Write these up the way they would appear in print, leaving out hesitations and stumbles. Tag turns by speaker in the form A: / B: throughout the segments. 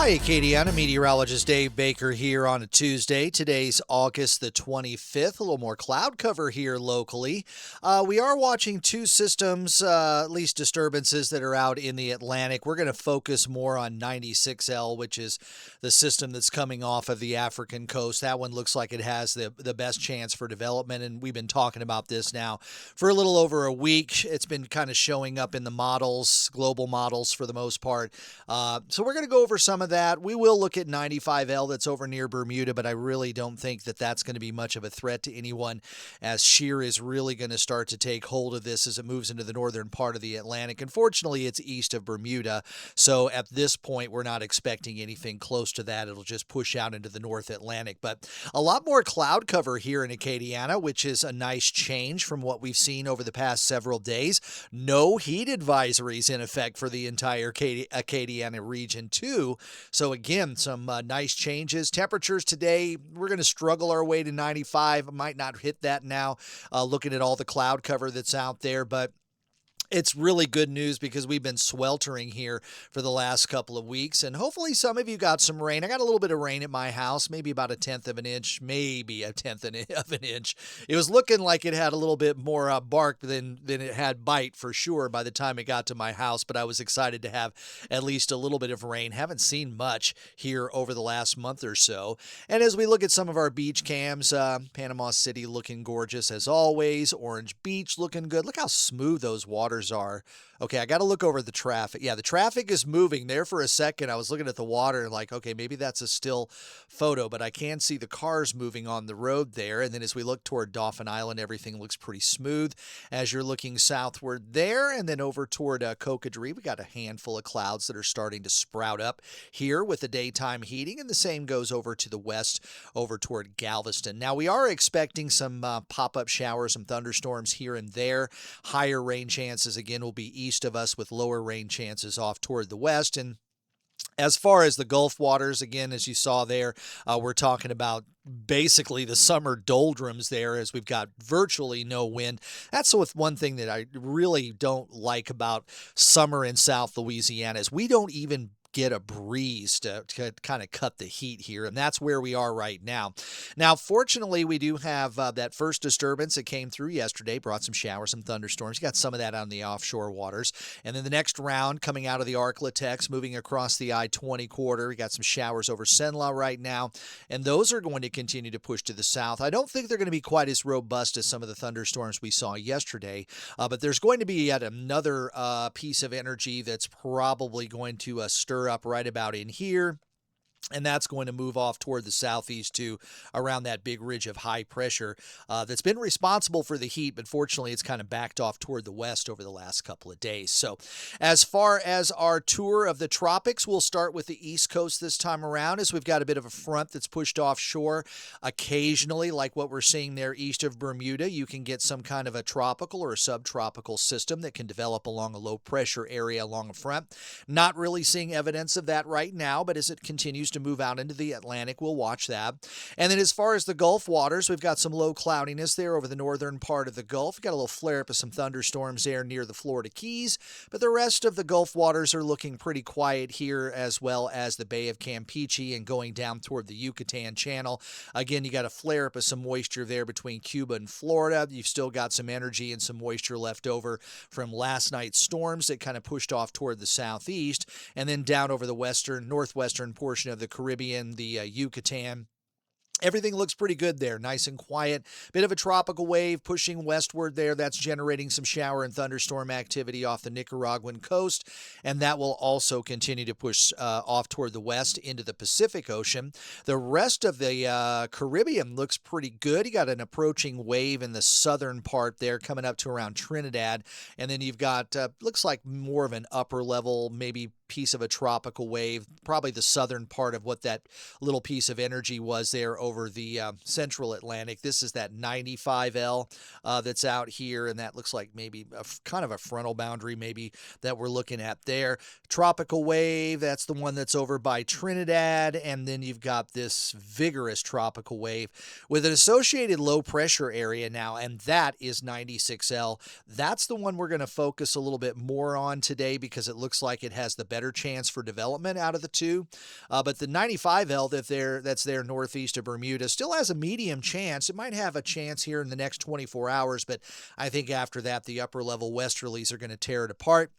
A: Hi, Acadiana. Meteorologist Dave Baker here on a Tuesday. Today's August the 25th. A little more cloud cover here locally. We are watching two systems, at least disturbances that are out in the Atlantic. We're going to focus more on 96L, which is the system that's coming off of the African coast. That one looks like it has the best chance for development, and we've been talking about this now for a little over a week. It's been kind of showing up in the models, global models for the most part. So we're going to go over some of that. We will look at 95L that's over near Bermuda, but I really don't think that that's going to be much of a threat to anyone, as CIRA is really going to start to take hold of this as it moves into the northern part of the Atlantic. Unfortunately, it's east of Bermuda, so at this point, we're not expecting anything close to that. It'll just push out into the North Atlantic, but a lot more cloud cover here in Acadiana, which is a nice change from what we've seen over the past several days. No heat advisories in effect for the entire Acadiana region, too. So again, some nice changes. Temperatures today, we're going to struggle our way to 95. Might not hit that now, looking at all the cloud cover that's out there, but it's really good news because we've been sweltering here for the last couple of weeks, and hopefully some of you got some rain. I got a little bit of rain at my house, maybe about a tenth of an inch, maybe a tenth of an inch. It was looking like it had a little bit more bark than it had bite for sure by the time it got to my house, but I was excited to have at least a little bit of rain. Haven't seen much here over the last month or so. And as we look at some of our beach cams, Panama City looking gorgeous as always, Orange Beach looking good. Look how smooth those waters are. Okay, I got to look over the traffic. Yeah, the traffic is moving there for a second. I was looking at the water and like, okay, maybe that's a still photo, but I can see the cars moving on the road there. And then as we look toward Dauphin Island, everything looks pretty smooth as you're looking southward there. And then over toward Cocodrie, we got a handful of clouds that are starting to sprout up here with the daytime heating. And the same goes over to the west, over toward Galveston. Now, we are expecting some pop-up showers, some thunderstorms here and there. Higher rain chances, again, will be east of us with lower rain chances off toward the west. And as far as the Gulf waters, again, as you saw there, we're talking about basically the summer doldrums there as we've got virtually no wind. That's one thing that I really don't like about summer in South Louisiana is we don't even get a breeze to kind of cut the heat here, and that's where we are right now. Now, fortunately, we do have that first disturbance that came through yesterday, brought some showers, some thunderstorms. You got some of that on the offshore waters, and then the next round coming out of the Arklatex, moving across the I-20 corridor. We got some showers over Cenla right now, and those are going to continue to push to the south. I don't think they're going to be quite as robust as some of the thunderstorms we saw yesterday, but there's going to be yet another piece of energy that's probably going to stir up right about in here. And that's going to move off toward the southeast to around that big ridge of high pressure that's been responsible for the heat, but fortunately it's kind of backed off toward the west over the last couple of days. So as far as our tour of the tropics, we'll start with the east coast this time around as we've got a bit of a front that's pushed offshore. Occasionally, like what we're seeing there east of Bermuda, you can get some kind of a tropical or a subtropical system that can develop along a low pressure area along the front. Not really seeing evidence of that right now, but as it continues to move out into the Atlantic, we'll watch that. And then as far as the Gulf waters, we've got some low cloudiness there over the northern part of the Gulf. We've got a little flare up of some thunderstorms there near the Florida Keys, but the rest of the Gulf waters are looking pretty quiet here, as well as the Bay of Campeche and going down toward the Yucatan Channel. Again, you got a flare up of some moisture there between Cuba and Florida. You've still got some energy and some moisture left over from last night's storms that kind of pushed off toward the southeast, and then down over the northwestern portion of the Caribbean, the Yucatan. Everything looks pretty good there, nice and quiet. Bit of a tropical wave pushing westward there. That's generating some shower and thunderstorm activity off the Nicaraguan coast, and that will also continue to push off toward the west into the Pacific Ocean. The rest of the Caribbean looks pretty good. You got an approaching wave in the southern part there coming up to around Trinidad, and then you've got, looks like more of an upper level, maybe piece of a tropical wave, probably the southern part of what that little piece of energy was there over the central Atlantic. This is that 95L that's out here, and that looks like maybe kind of a frontal boundary maybe that we're looking at there. Tropical wave, that's the one that's over by Trinidad, and then you've got this vigorous tropical wave with an associated low pressure area now, and that is 96L. That's the one we're going to focus a little bit more on today because it looks like it has the better chance for development out of the two. But the 95L that's there northeast of Bermuda still has a medium chance. It might have a chance here in the next 24 hours, but I think after that the upper level westerlies are going to tear it apart.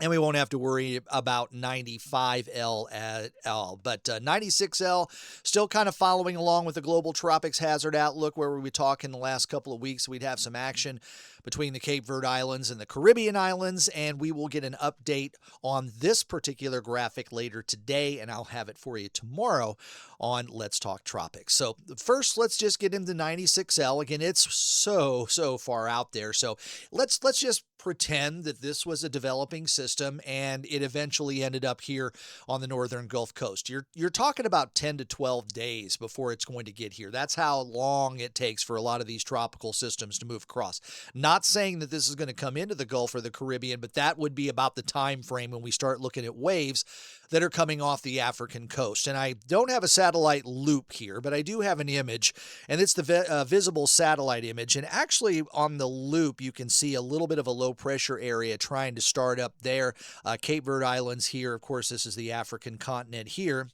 A: And we won't have to worry about 95L at all. But 96L, still kind of following along with the global tropics hazard outlook, where we talk in the last couple of weeks. We'd have some action between the Cape Verde Islands and the Caribbean Islands, and we will get an update on this particular graphic later today, and I'll have it for you tomorrow on Let's Talk Tropics. So first, let's just get into 96L. Again, it's so far out there. So let's just pretend that this was a developing system and it eventually ended up here on the northern Gulf Coast. You're talking about 10 to 12 days before it's going to get here. That's how long it takes for a lot of these tropical systems to move across. Not saying that this is going to come into the Gulf or the Caribbean, but that would be about the time frame when we start looking at waves that are coming off the African coast. And I don't have a satellite loop here, but I do have an image, and it's the visible satellite image. And actually on the loop, you can see a little bit of a low pressure area trying to start up there. Cape Verde Islands here. Of course, this is the African continent here,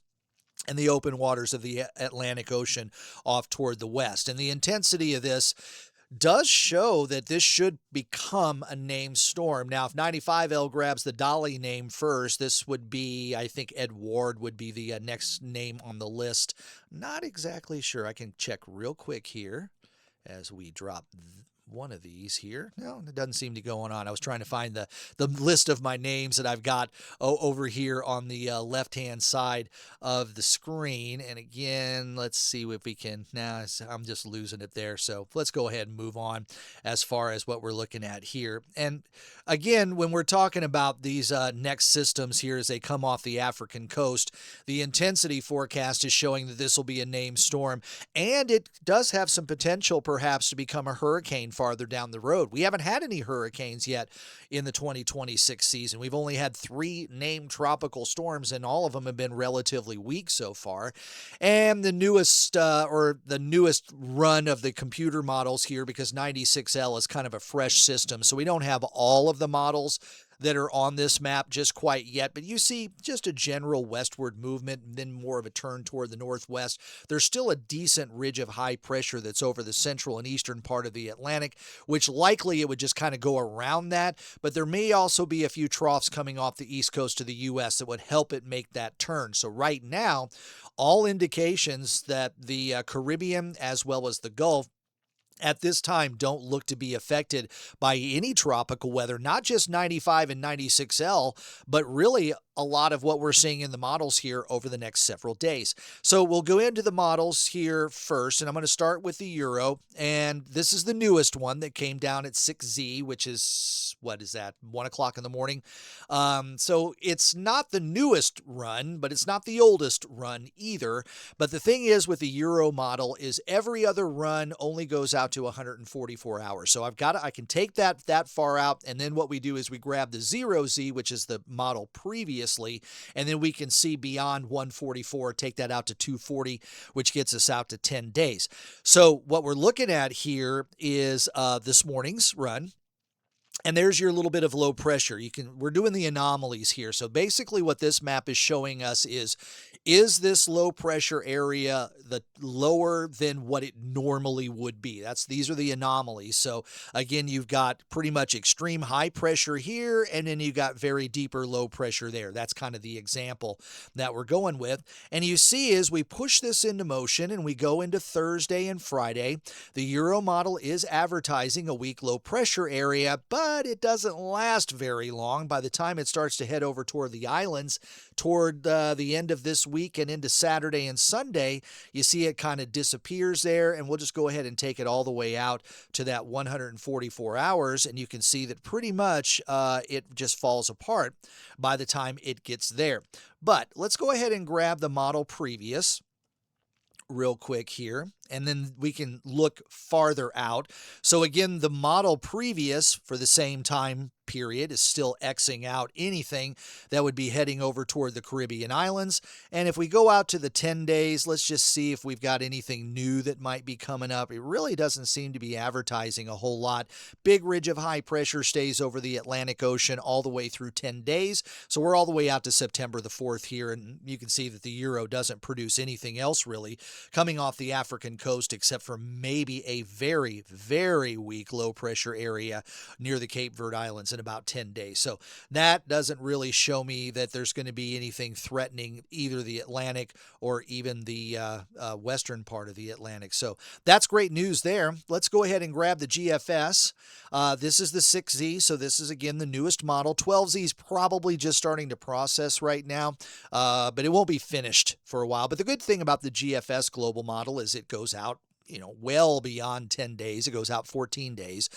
A: and the open waters of the Atlantic Ocean off toward the west. And the intensity of this does show that this should become a named storm. Now, if 95L grabs the Dolly name first, this would be, I think Edward would be the next name on the list. Not exactly sure. I can check real quick here as we drop one of these here. No, it doesn't seem to be going on. I was trying to find the list of my names that I've got over here on the left-hand side of the screen. And again, let's see if we can. Now I'm just losing it there. So let's go ahead and move on as far as what we're looking at here. And again, when we're talking about these next systems here as they come off the African coast, the intensity forecast is showing that this will be a named storm, and it does have some potential perhaps to become a hurricane farther down the road. We haven't had any hurricanes yet in the 2026 season. We've only had 3 named tropical storms, and all of them have been relatively weak so far. And the newest run of the computer models here, because 96L is kind of a fresh system, so we don't have all of the models that are on this map just quite yet, but you see just a general westward movement and then more of a turn toward the northwest. There's still a decent ridge of high pressure that's over the central and eastern part of the Atlantic, which likely it would just kind of go around that, but there may also be a few troughs coming off the east coast of the U.S. that would help it make that turn. So right now, all indications that the Caribbean as well as the Gulf at this time don't look to be affected by any tropical weather, not just 95 and 96L, but really a lot of what we're seeing in the models here over the next several days. So we'll go into the models here first, and I'm going to start with the Euro, and this is the newest one that came down at 6Z, which is, what is that, 1 o'clock in the morning? So it's not the newest run, but it's not the oldest run either. But the thing is with the Euro model is every other run only goes out to 144 hours. So I can take that far out, and then what we do is we grab the 0Z, which is the model previously, and then we can see beyond 144, take that out to 240, which gets us out to 10 days. So what we're looking at here is this morning's run. And there's your little bit of low pressure. We're doing the anomalies here. So basically what this map is showing us is this low pressure area the lower than what it normally would be? These are the anomalies. So again, you've got pretty much extreme high pressure here, and then you got very deeper low pressure there. That's kind of the example that we're going with. And you see as we push this into motion and we go into Thursday and Friday, the Euro model is advertising a weak low pressure area, but it doesn't last very long. By the time it starts to head over toward the islands, toward the end of this week and into Saturday and Sunday, you see it kind of disappears there, and we'll just go ahead and take it all the way out to that 144 hours, and you can see that pretty much it just falls apart by the time it gets there. But let's go ahead and grab the model previous. real quick here, and then we can look farther out. So again, the model previous for the same time period is still Xing out anything that would be heading over toward the Caribbean islands. And if we go out to the 10 days, let's just see if we've got anything new that might be coming up. It really doesn't seem to be advertising a whole lot. Big ridge of high pressure stays over the Atlantic Ocean all the way through 10 days. So we're all the way out to September the 4th here, and you can see that the Euro doesn't produce anything else really coming off the African coast except for maybe a very, very weak low pressure area near the Cape Verde Islands in about 10 days. So that doesn't really show me that there's going to be anything threatening either the Atlantic or even the western part of the Atlantic. So that's great news there. Let's go ahead and grab the GFS. This is the 6Z, so this is again the newest model. 12Z is probably just starting to process right now, but it won't be finished for a while. But the good thing about the GFS global model is it goes out, well beyond 10 days. It goes out 14 days.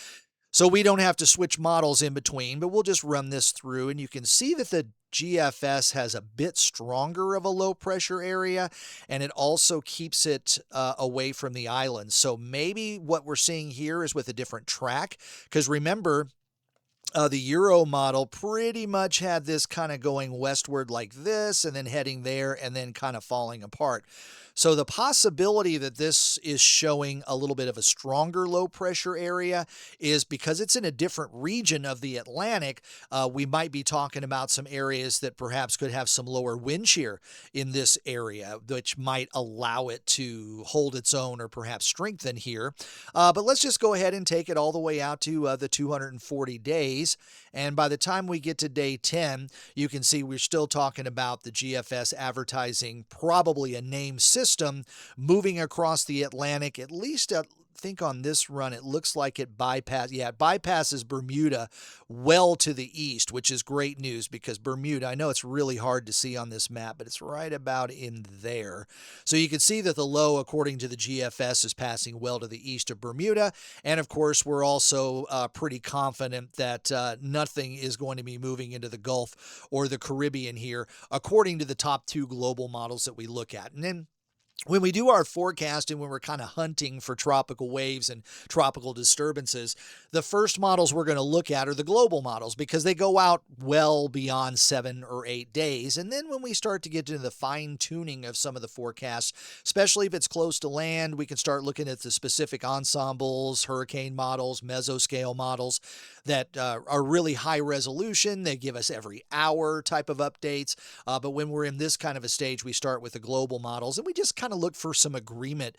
A: So we don't have to switch models in between, but we'll just run this through, and you can see that the GFS has a bit stronger of a low pressure area, and it also keeps it away from the islands. So maybe what we're seeing here is with a different track, because remember, the Euro model pretty much had this kind of going westward like this and then heading there and then kind of falling apart. So the possibility that this is showing a little bit of a stronger low pressure area is because it's in a different region of the Atlantic. We might be talking about some areas that perhaps could have some lower wind shear in this area, which might allow it to hold its own or perhaps strengthen here. But let's just go ahead and take it all the way out to the 240 days. And by the time we get to day 10, you can see we're still talking about the GFS advertising probably a named system moving across the Atlantic, at least think on this run, it looks like it bypasses Bermuda well to the east, which is great news because Bermuda, I know it's really hard to see on this map, but it's right about in there. So you can see that the low, according to the GFS, is passing well to the east of Bermuda. And of course, we're also pretty confident that nothing is going to be moving into the Gulf or the Caribbean here, according to the top two global models that we look at. And then when we do our forecasting, when we're kind of hunting for tropical waves and tropical disturbances, the first models we're going to look at are the global models because they go out well beyond 7 or 8 days. And then when we start to get into the fine tuning of some of the forecasts, especially if it's close to land, we can start looking at the specific ensembles, hurricane models, mesoscale models that are really high resolution. They give us every hour type of updates. But when we're in this kind of a stage, we start with the global models and we just kind of look for some agreement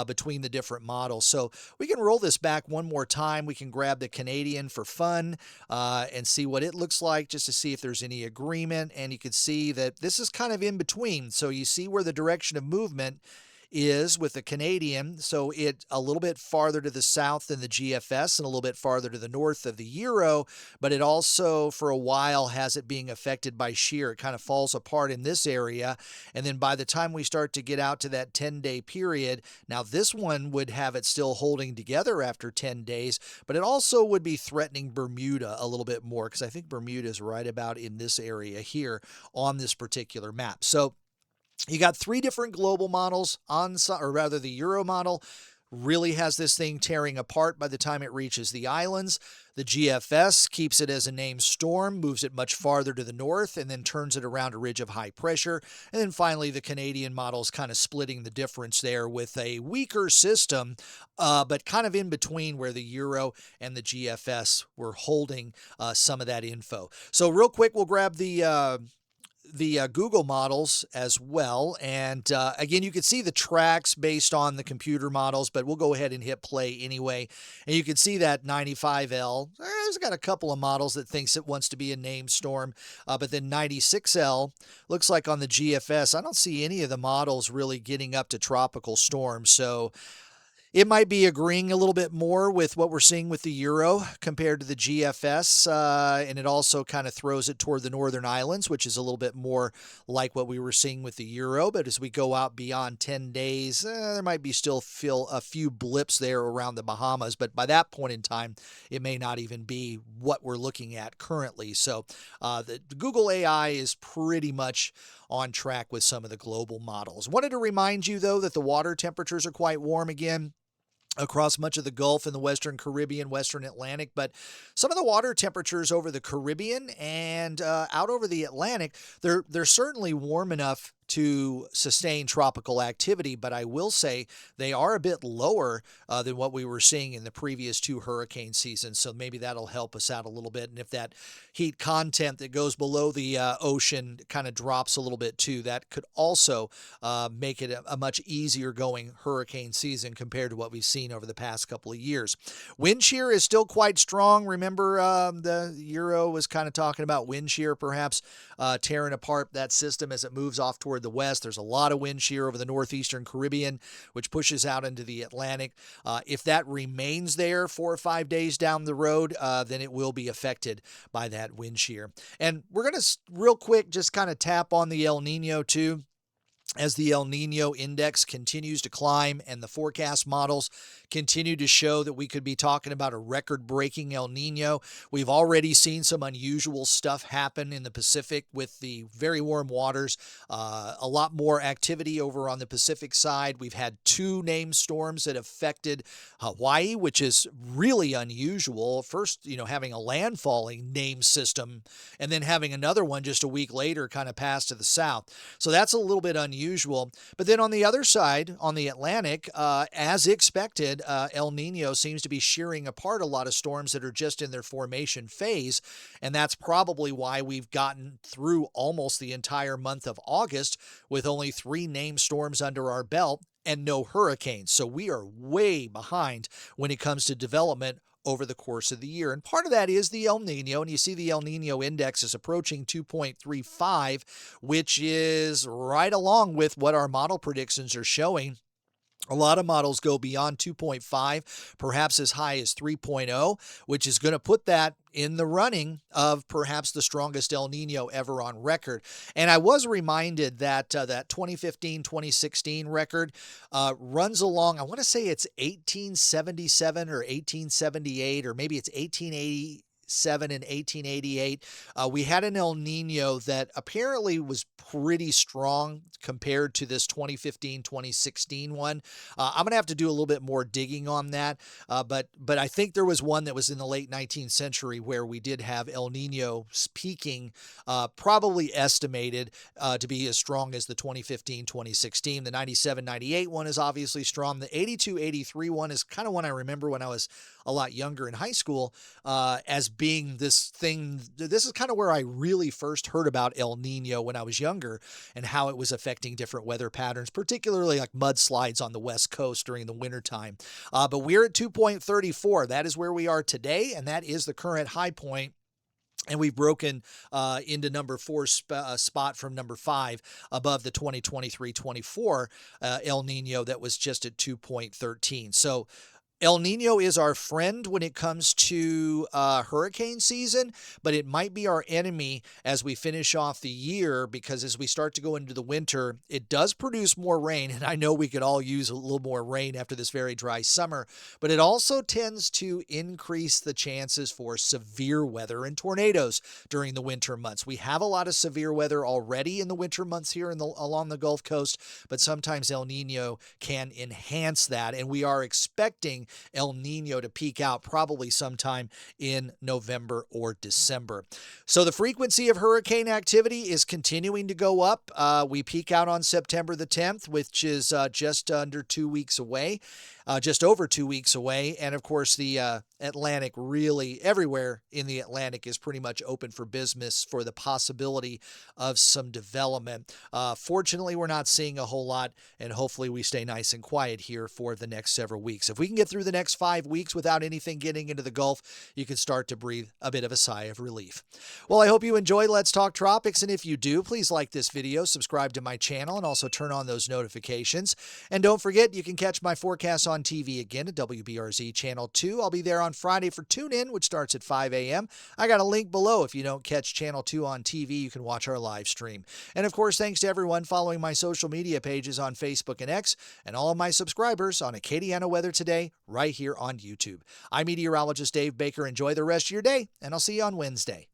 A: between the different models. So we can roll this back one more time. We can grab the Canadian for fun and see what it looks like just to see if there's any agreement. And you can see that this is kind of in between. So you see where the direction of movement is with the Canadian. So it's a little bit farther to the south than the GFS and a little bit farther to the north of the Euro, but it also for a while has it being affected by shear. It kind of falls apart in this area. And then by the time we start to get out to that 10-day period, now this one would have it still holding together after 10 days, but it also would be threatening Bermuda a little bit more because I think Bermuda is right about in this area here on this particular map. So you got 3 different global models or rather the Euro model really has this thing tearing apart by the time it reaches the islands. The GFS keeps it as a named storm, moves it much farther to the north, and then turns it around a ridge of high pressure. And then finally, the Canadian model is kind of splitting the difference there with a weaker system, but kind of in between where the Euro and the GFS were holding some of that info. So real quick, we'll grab the Google models as well. And again, you can see the tracks based on the computer models, but we'll go ahead and hit play anyway. And you can see that 95L, it's got a couple of models that thinks it wants to be a named storm. But then 96L looks like on the GFS, I don't see any of the models really getting up to tropical storms. So It might be agreeing a little bit more with what we're seeing with the Euro compared to the GFS, and it also kind of throws it toward the Northern Islands, which is a little bit more like what we were seeing with the Euro. But as we go out beyond 10 days, there might be still feel a few blips there around the Bahamas, but by that point in time, it may not even be what we're looking at currently. So the Google AI is pretty much on track with some of the global models. Wanted to remind you, though, that the water temperatures are quite warm again across much of the Gulf and the Western Caribbean, Western Atlantic, but some of the water temperatures over the Caribbean and out over the Atlantic, they're certainly warm enough to sustain tropical activity, but I will say they are a bit lower than what we were seeing in the previous two hurricane seasons. So maybe that'll help us out a little bit. And if that heat content that goes below the ocean kind of drops a little bit too, that could also make it a much easier going hurricane season compared to what we've seen over the past couple of years. Wind shear is still quite strong. Remember, the Euro was kind of talking about wind shear perhaps tearing apart that system as it moves off toward the west. There's a lot of wind shear over the northeastern Caribbean, which pushes out into the Atlantic. If that remains there 4 or 5 days down the road, then it will be affected by that wind shear. And we're going to real quick just kind of tap on the El Nino too. As the El Nino index continues to climb and the forecast models continue to show that we could be talking about a record-breaking El Nino. We've already seen some unusual stuff happen in the Pacific with the very warm waters. A lot more activity over on the Pacific side. We've had 2 named storms that affected Hawaii, which is really unusual. First, having a landfalling named system and then having another one just a week later kind of pass to the south. So that's a little bit unusual. But then on the other side, on the Atlantic, as expected, El Nino seems to be shearing apart a lot of storms that are just in their formation phase, and that's probably why we've gotten through almost the entire month of August with only 3 named storms under our belt and no hurricanes. So we are way behind when it comes to development over the course of the year. And part of that is the El Nino, and you see the El Nino index is approaching 2.35, which is right along with what our model predictions are showing. A lot of models go beyond 2.5, perhaps as high as 3.0, which is going to put that in the running of perhaps the strongest El Nino ever on record. And I was reminded that that 2015-2016 record runs along, I want to say it's 1877 or 1878, or maybe it's 1880. And 1888, we had an El Nino that apparently was pretty strong compared to this 2015-2016 one. I'm going to have to do a little bit more digging on that, but I think there was one that was in the late 19th century where we did have El Nino peaking, probably estimated to be as strong as the 2015-2016. The 97-98 one is obviously strong. The 82-83 one is kind of one I remember when I was a lot younger in high school as being this thing. This is kind of where I really first heard about El Nino when I was younger and how it was affecting different weather patterns, particularly like mudslides on the West Coast during the wintertime. But we're at 2.34. That is where we are today, and that is the current high point. And we've broken into number 4 spot from number 5 above the 2023-24 El Nino that was just at 2.13. So El Nino is our friend when it comes to hurricane season, but it might be our enemy as we finish off the year, because as we start to go into the winter, it does produce more rain, and I know we could all use a little more rain after this very dry summer, but it also tends to increase the chances for severe weather and tornadoes during the winter months. We have a lot of severe weather already in the winter months here along the Gulf Coast, but sometimes El Nino can enhance that, and we are expecting El Nino to peak out probably sometime in November or December. So the frequency of hurricane activity is continuing to go up. We peak out on September the 10th, which is just under 2 weeks away. Just over 2 weeks away. And of course, the Atlantic, really everywhere in the Atlantic is pretty much open for business for the possibility of some development. Fortunately, we're not seeing a whole lot, and hopefully we stay nice and quiet here for the next several weeks. If we can get through through the next 5 weeks without anything getting into the Gulf, you can start to breathe a bit of a sigh of relief. Well, I hope you enjoy Let's Talk Tropics, and if you do, please like this video, subscribe to my channel, and also turn on those notifications. And don't forget, you can catch my forecast on TV again at WBRZ Channel 2. I'll be there on Friday for Tune In, which starts at 5 a.m. I got a link below. If you don't catch Channel 2 on TV, you can watch our live stream. And of course, thanks to everyone following my social media pages on Facebook and X, and all of my subscribers on Acadiana Weather Today right here on YouTube. I'm Meteorologist Dave Baker. Enjoy the rest of your day, and I'll see you on Wednesday.